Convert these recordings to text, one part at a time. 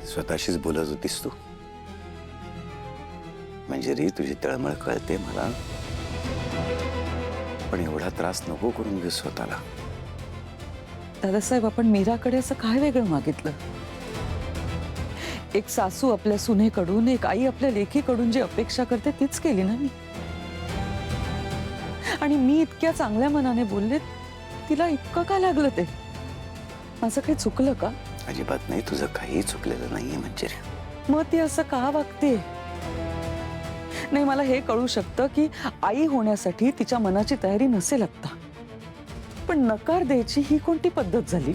स्वतःशीच बोलत होतीस तू? मंजिरी, तुझी तळमळ कळते मला, पण एवढा त्रास नको करून घे स्वतःला. दादासाहेब, आपण मीराकडे असं काय वेगळं मागितलं? एक सासू आपल्या सुनेकडून, एक आई आपल्या लेकीकडून जी अपेक्षा करते तीच केली ना मी. आणि मी इतक्या चांगल्या मनाने बोलले, तिला इतकं का लागलं ते? माझं काही चुकलं का? अजिबात नाही, तुझं काही चुकलेलं नाहीये मंजिरी. मग ती असं का वागते? नाही, मला हे कळू शकतं की आई होण्यासाठी तिच्या मनाची तयारी नसेल आता, पण नकार द्यायची ही कोणती पद्धत झाली?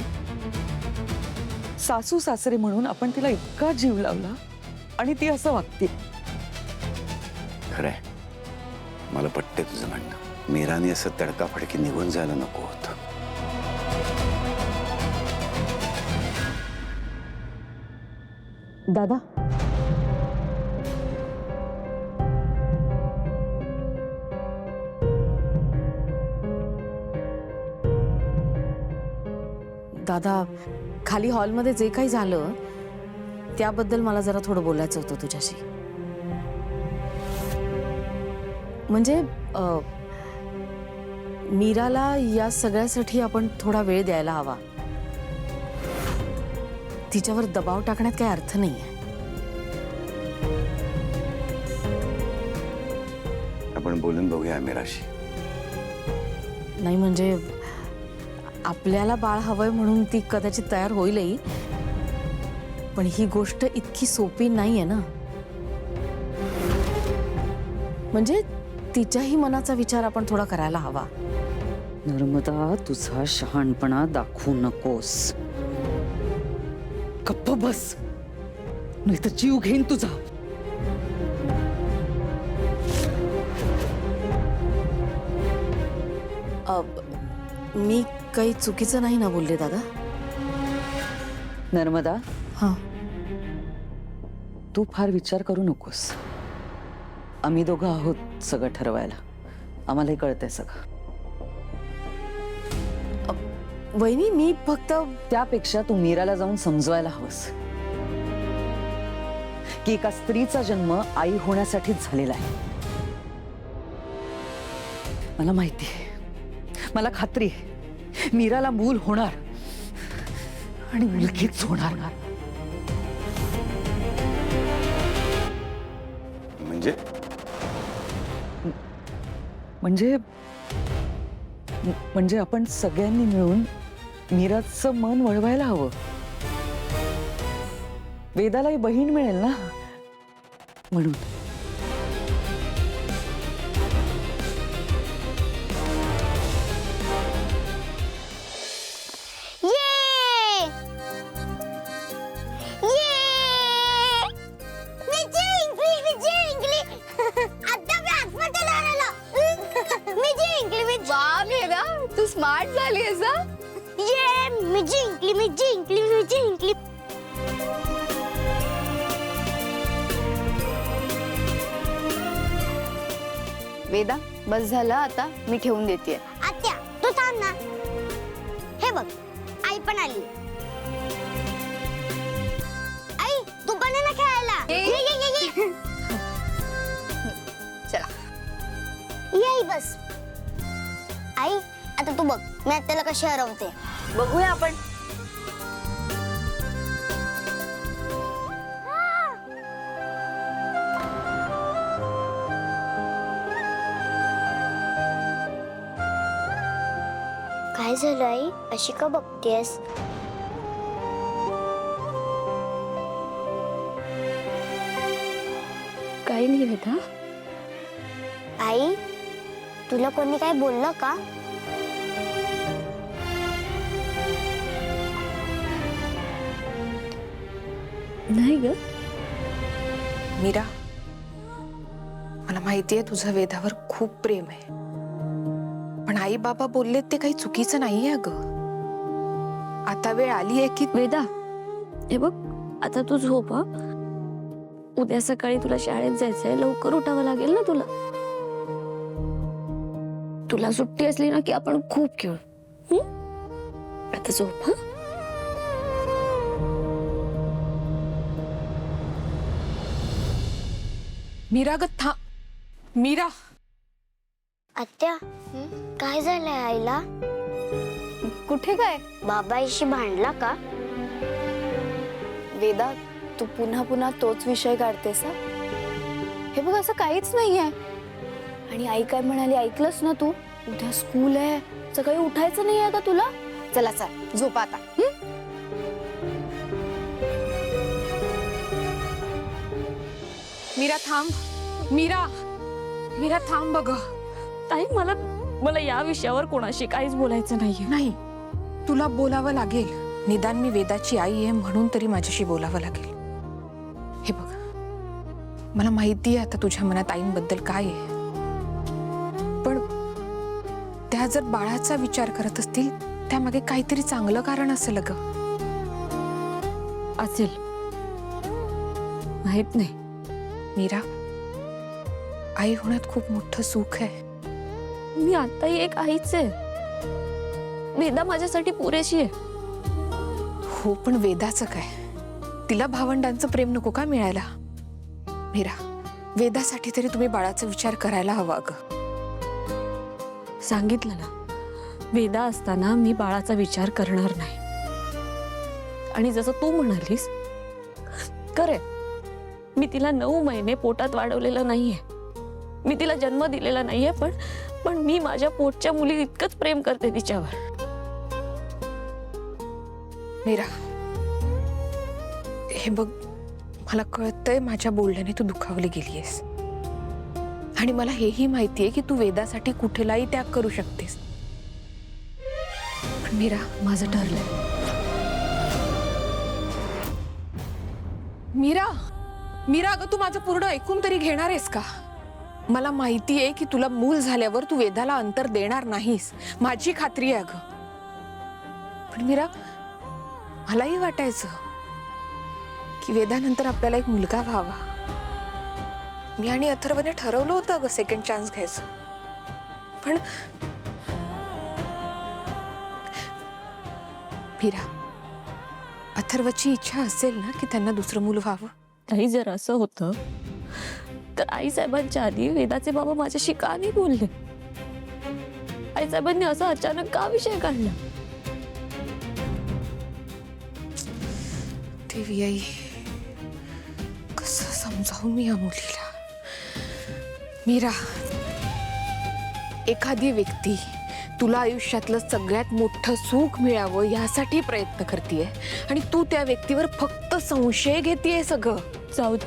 सासू सासरे म्हणून आपण तिला इतका जीव लावला आणि ती असं वागते. खरंय, मला पटते तुझं म्हणणं. मीराने असं तडकाफडकी निघून जायला नको होतं. दादा, दादा, खाली हॉलमध्ये जे काही झालं त्याबद्दल मला जरा थोडं बोलायचं होतं तुझ्याशी. म्हणजे मीराला या सगळ्यासाठी आपण थोडा वेळ द्यायला हवा. तिच्यावर दबाव टाकण्यात काही अर्थ नाहीये. आपण बोलून बघूया मीराशी. नाही म्हणजे आपल्याला बाळ हवंय म्हणून ती कदाचित तयार होईलही, पण ही गोष्ट इतकी सोपी नाहीये ना. म्हणजे तिच्याही मनाचा विचार आपण थोडा करायला हवा. नर्मदा, तुझा शहाणपणा दाखवू नकोस. गप्प बस, नाही तर जीव घेईन तुझा. मी काही चुकीचं नाही ना बोलले दादा? नर्मदा, हां, तू फार विचार करू नकोस. आम्ही दोघं आहोत सगळं ठरवायला. आम्हालाही कळतंय सगळं. वहिनी, मी फक्त त्यापेक्षा तू मीराला जाऊन समजवायला हवंस की एका स्त्रीचा जन्म आई होण्यासाठीच झालेला आहे. मला माहिती आहे, मला खात्री आहे, मीराला मूल होणार आणि मुलगीच होणार. म्हणजे म्हणजे म्हणजे आपण सगळ्यांनी मिळून मीराचं मन वळवायला हवं. वेदालाही बहीण मिळेल ना म्हणून. तू स्मार्ट झाली आहेस हा. ये मी जिंकली. वेदा, बस झालं आता, मी ठेवून देते. आत्या, तू थांब ना. हे बघ, आई पण आली. आई, तू पण ये ना खेळायला. ये. चला. ये आई, बस. आई, आता तू बघ, मी आत्याला कशी हरवते. बघूया आपण. काय झालं आई, अशी का बघतेस? काही नाही बेटा. आई, तुला कोणी काय बोललं का? नाही ग. मीरा, मला माहितीये तुझं वेदावर खूप प्रेम आहे, पण आई बाबा बोललेत ते काही चुकीचं नाहीये अगं. आता वेळ आली आहे की वेदा, हे बघ, आता तू झोप हा. उद्या सकाळी तुला शाळेत जायचंय, लवकर उठावं लागेल ना तुला. तुला सुट्टी असली ना की आपण खूप खेळू. आता झोप हा. मीरा ग था मीरा. आत्या काय झालंय आईला? कुठे काय? बाबाईशी भांडला का? वेदा, तू पुन्हा पुन्हा तोच विषय काढतेस हा? हे बघ, असं काहीच नाहीये. आणि आई काय म्हणाली ऐकलंस ना तू? उद्या स्कूल आहे, सकाळी उठायचं नाहीये का तुला? चला चल, झोप आता. मीरा थांब. मीरा मीरा थांब बघ. ताई मला या विषयावर कोणाशी काहीच बोलायचं नाहीये. नाही, तुला बोलावं लागेल. निदान मी वेदाची आई आहे म्हणून तरी माझ्याशी बोलावं लागेल. हे बघ, मला माहिती आहे आता तुझ्या मनात आईंबद्दल काय आहे, पण त्या जर बाळाचा विचार करत असतील त्यामागे काहीतरी चांगलं कारण असेल ग. असेल, माहित नाही. मीरा, आई होण्यात खूप मोठं सुख आहे. मी आताही एक आईच आहे. वेदा माझ्यासाठी पुरेशी आहे. हो, पण वेदाचं काय? तिला भावंडांचं प्रेम नको का मिळायला? मीरा, वेदासाठी तरी तुम्ही बाळाचा विचार करायला हवा ग. सांगितलं ना, वेदा असताना मी बाळाचा विचार करणार नाही. आणि जसं तू म्हणालीस, खरे, मी तिला 9 महिने पोटात वाढवलेलं नाहीये. मी तिला जन्म दिलेला नाहीये, पण मी माझ्या पोटच्या मुली इतकंच प्रेम करते तिच्यावर. मीरा, हे बघ, मला कळतंय माझ्या बोलण्याने तू दुखावली गेलीयस. आणि मला हेही माहितीये की तू वेदासाठी कुठलाही त्याग करू शकतेस. पण मीरा, माझं ठरलंय. मीरा मीरा, अगं तू माझं पूर्ण ऐकून तरी घेणार आहेस का? मला माहिती आहे की तुला मूल झाल्यावर तू वेदाला अंतर देणार नाहीस, माझी खात्री आहे अगं. पण मीरा, मलाही वाटायचं की वेदानंतर आपल्याला एक मुलगा व्हावा. मी आणि अथर्वने ठरवलं होतं अगं सेकंड चान्स घ्यायचं. पण मीरा, अथर्वची इच्छा असेल ना की त्यांना दुसरं मूल व्हावं? काही जर असं होतं तर आईसाहेबांच्या आधी वेदाचे बाबा माझ्याशी का नाही बोलले? आईसाहेबांनी असा अचानक का विषय काढला? देवी आई, कसं समजावू मी या मुलीला? मीरा, एखादी व्यक्ती तुला आयुष्यातलं सगळ्यात मोठं सुख मिळावं यासाठी प्रयत्न करतेय आणि तू त्या व्यक्तीवर फक्त संशय घेतेय सगळं. जाऊ दे,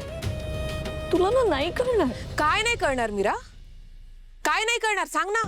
तुला ना नाही करणार. काय नाही करणार मीरा? काय नाही करणार सांग ना.